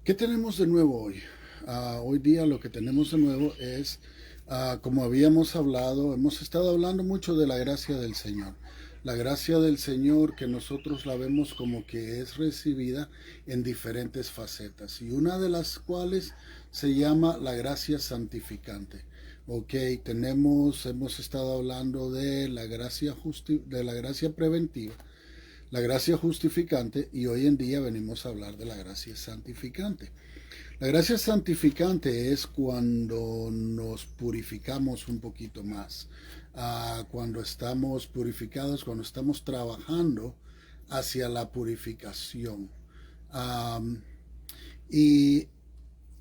¿Qué tenemos de nuevo hoy? Hoy día lo que tenemos de nuevo es, como habíamos hablado, hemos estado hablando mucho de la gracia del Señor. La gracia del Señor que nosotros la vemos como que es recibida en diferentes facetas y una de las cuales se llama la gracia santificante. Ok, hemos estado hablando de la de la gracia preventiva, la gracia justificante, y hoy en día venimos a hablar de la gracia santificante. La gracia santificante es cuando nos purificamos un poquito más, cuando estamos purificados, cuando estamos trabajando hacia la purificación. Um, y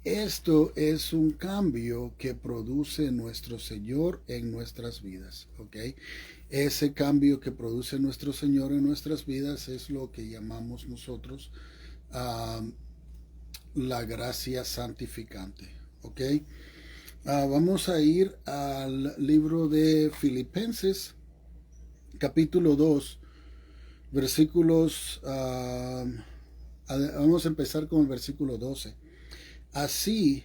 esto es un cambio que produce nuestro Señor en nuestras vidas, ¿ok? Ese cambio que produce nuestro Señor en nuestras vidas es lo que llamamos nosotros uh, la gracia santificante, ¿ok? Vamos a ir al libro de Filipenses, capítulo 2, versículos, vamos a empezar con el versículo 12. Así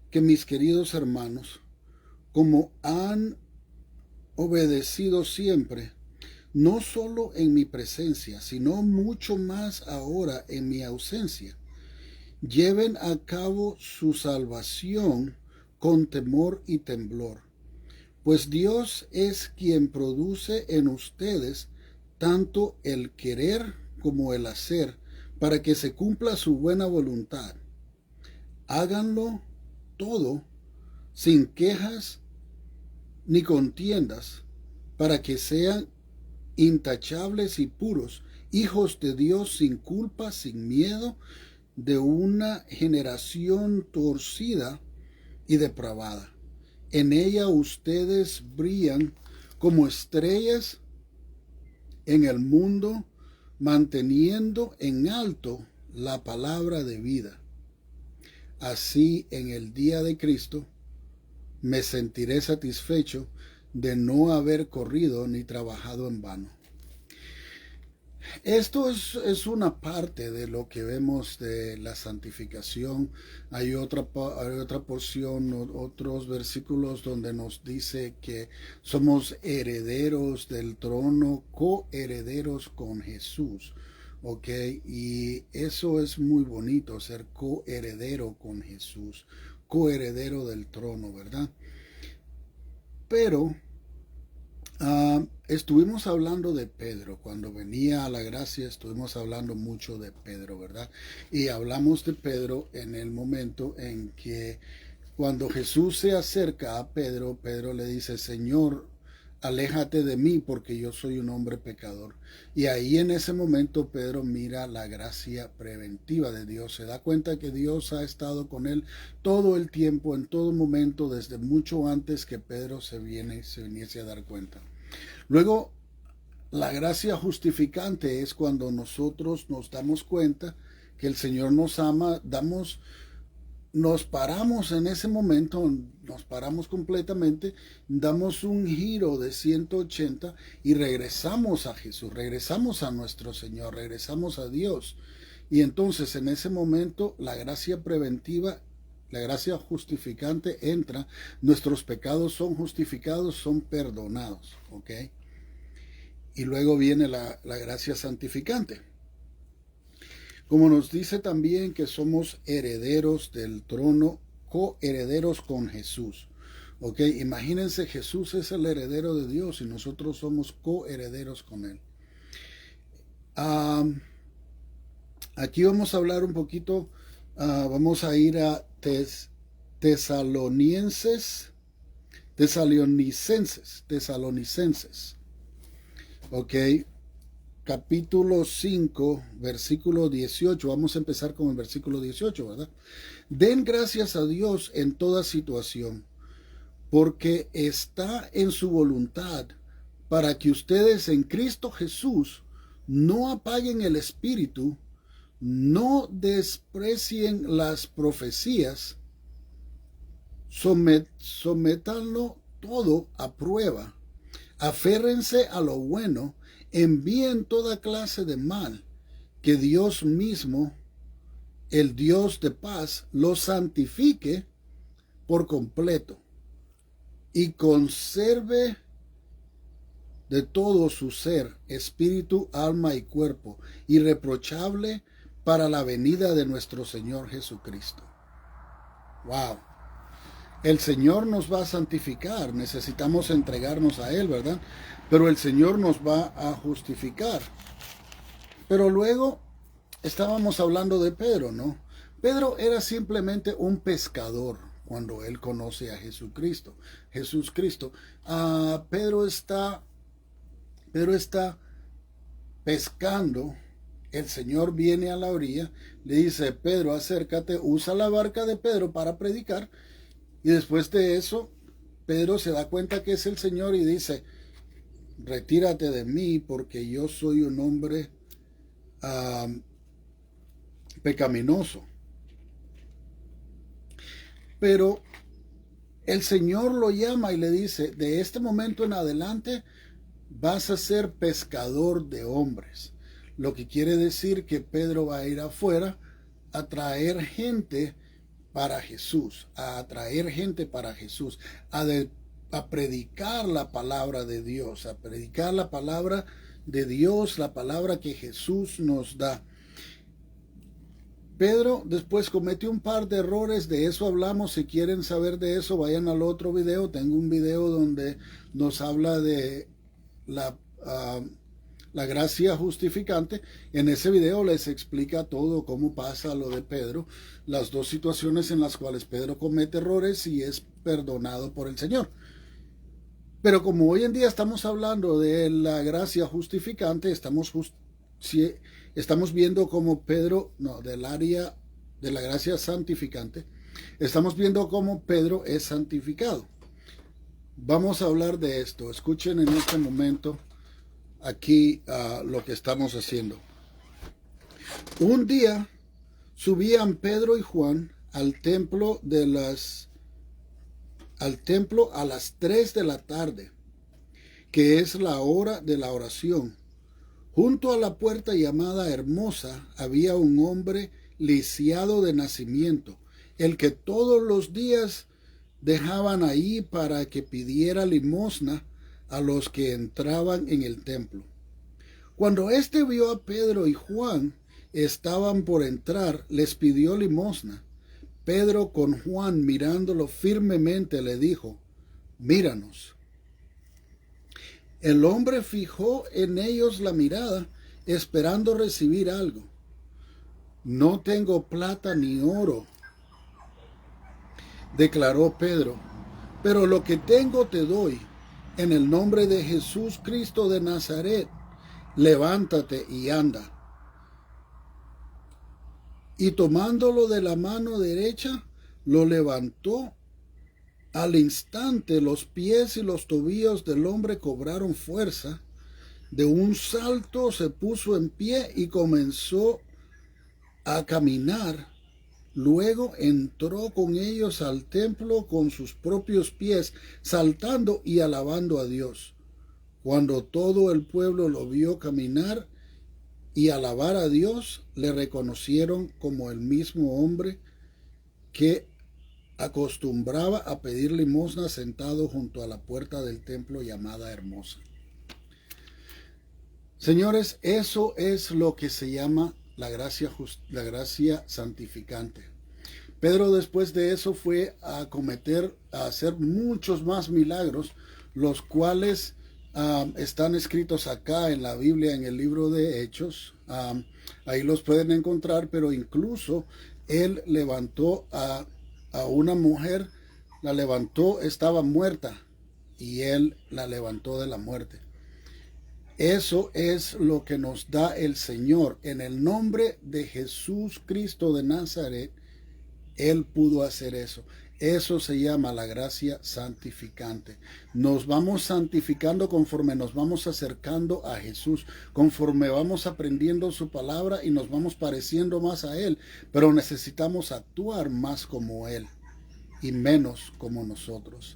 que mis queridos hermanos, como han obedecido siempre, no solo en mi presencia, sino mucho más ahora en mi ausencia, lleven a cabo su salvación con temor y temblor, pues Dios es quien produce en ustedes tanto el querer como el hacer, para que se cumpla su buena voluntad. Háganlo todo sin quejas ni contiendas, para que sean intachables y puros, hijos de Dios sin culpa, sin miedo, de una generación torcida y depravada. En ella ustedes brillan como estrellas en el mundo, manteniendo en alto la palabra de vida. Así, en el día de Cristo, me sentiré satisfecho de no haber corrido ni trabajado en vano. Esto es una parte de lo que vemos de la santificación. Hay otra porción, otros versículos donde nos dice que somos herederos del trono, coherederos con Jesús. Ok, y eso es muy bonito, ser coheredero con Jesús, coheredero del trono, ¿verdad? Pero estuvimos hablando de Pedro, cuando venía a la gracia estuvimos hablando mucho de Pedro, ¿verdad? Y hablamos de Pedro en el momento en que cuando Jesús se acerca a Pedro, Pedro le dice, Señor, aléjate de mí porque yo soy un hombre pecador. Y ahí en ese momento Pedro mira la gracia preventiva de Dios, se da cuenta que Dios ha estado con él todo el tiempo, en todo momento, desde mucho antes que Pedro se viniese a dar cuenta. Luego, la gracia justificante es cuando nosotros nos damos cuenta que el Señor nos ama, nos paramos en ese momento, nos paramos completamente, damos un giro de 180 y regresamos a Jesús, regresamos a nuestro Señor, regresamos a Dios. Y entonces en ese momento la gracia preventiva, la gracia justificante entra, nuestros pecados son justificados, son perdonados, ¿ok? Y luego viene la gracia santificante. Como nos dice también que somos herederos del trono, coherederos con Jesús. Ok, imagínense, Jesús es el heredero de Dios y nosotros somos coherederos con Él. Aquí vamos a hablar un poquito, vamos a ir a Tesalonicenses. Ok, capítulo 5, versículo 18. Vamos a empezar con el versículo 18, ¿verdad? Den gracias a Dios en toda situación, porque está en su voluntad para que ustedes en Cristo Jesús no apaguen el espíritu, no desprecien las profecías, sométanlo todo a prueba, aférrense a lo bueno, envíen toda clase de mal, que Dios mismo el Dios de paz los santifique por completo y conserve de todo su ser, espíritu, alma y cuerpo, irreprochable para la venida de nuestro Señor Jesucristo. Wow. El Señor nos va a santificar, necesitamos entregarnos a Él, ¿verdad? Pero el Señor nos va a justificar. Pero luego estábamos hablando de Pedro, ¿no? Pedro era simplemente un pescador cuando él conoce a Jesucristo. Pedro está pescando. El Señor viene a la orilla, le dice: Pedro, acércate, usa la barca de Pedro para predicar. Y después de eso, Pedro se da cuenta que es el Señor y dice: retírate de mí, porque yo soy un hombre pecaminoso. Pero el Señor lo llama y le dice: de este momento en adelante vas a ser pescador de hombres. Lo que quiere decir que Pedro va a ir afuera a traer gente para Jesús, a predicar la palabra de Dios, a predicar la palabra de Dios, la palabra que Jesús nos da. Pedro después cometió un par de errores, de eso hablamos. Si quieren saber de eso, vayan al otro video. Tengo un video donde nos habla de la gracia justificante. En ese video les explica todo cómo pasa lo de Pedro, las dos situaciones en las cuales Pedro comete errores y es perdonado por el Señor. Pero como hoy en día estamos hablando de la gracia justificante, estamos viendo cómo Pedro, del área de la gracia santificante, estamos viendo cómo Pedro es santificado. Vamos a hablar de esto. Escuchen en este momento aquí lo que estamos haciendo. Un día subían Pedro y Juan al templo a las 3 de la tarde, que es la hora de la oración. Junto a la puerta llamada Hermosa había un hombre lisiado de nacimiento, el que todos los días dejaban ahí para que pidiera limosna a los que entraban en el templo. Cuando éste vio a Pedro y Juan estaban por entrar, les pidió limosna. Pedro, con Juan mirándolo firmemente, le dijo: míranos. El hombre fijó en ellos la mirada, esperando recibir algo. No tengo plata ni oro, declaró Pedro, pero lo que tengo te doy. En el nombre de Jesús Cristo de Nazaret, levántate y anda. Y tomándolo de la mano derecha, lo levantó. Al instante los pies y los tobillos del hombre cobraron fuerza. De un salto se puso en pie y comenzó a caminar. Luego entró con ellos al templo con sus propios pies, saltando y alabando a Dios. Cuando todo el pueblo lo vio caminar y alabar a Dios, le reconocieron como el mismo hombre que acostumbraba a pedir limosna sentado junto a la puerta del templo llamada Hermosa. Señores, eso es lo que se llama la gracia santificante. Pedro después de eso fue a hacer muchos más milagros, los cuales están escritos acá en la Biblia, en el libro de Hechos. Ahí los pueden encontrar, pero incluso él levantó a una mujer, la levantó, estaba muerta, y él la levantó de la muerte. Eso es lo que nos da el Señor. En el nombre de Jesús Cristo de Nazaret, Él pudo hacer eso. Eso se llama la gracia santificante. Nos vamos santificando conforme nos vamos acercando a Jesús, conforme vamos aprendiendo su palabra y nos vamos pareciendo más a Él. Pero necesitamos actuar más como Él y menos como nosotros.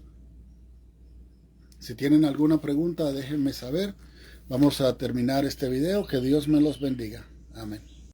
Si tienen alguna pregunta, déjenme saber. Vamos a terminar este video. Que Dios me los bendiga. Amén.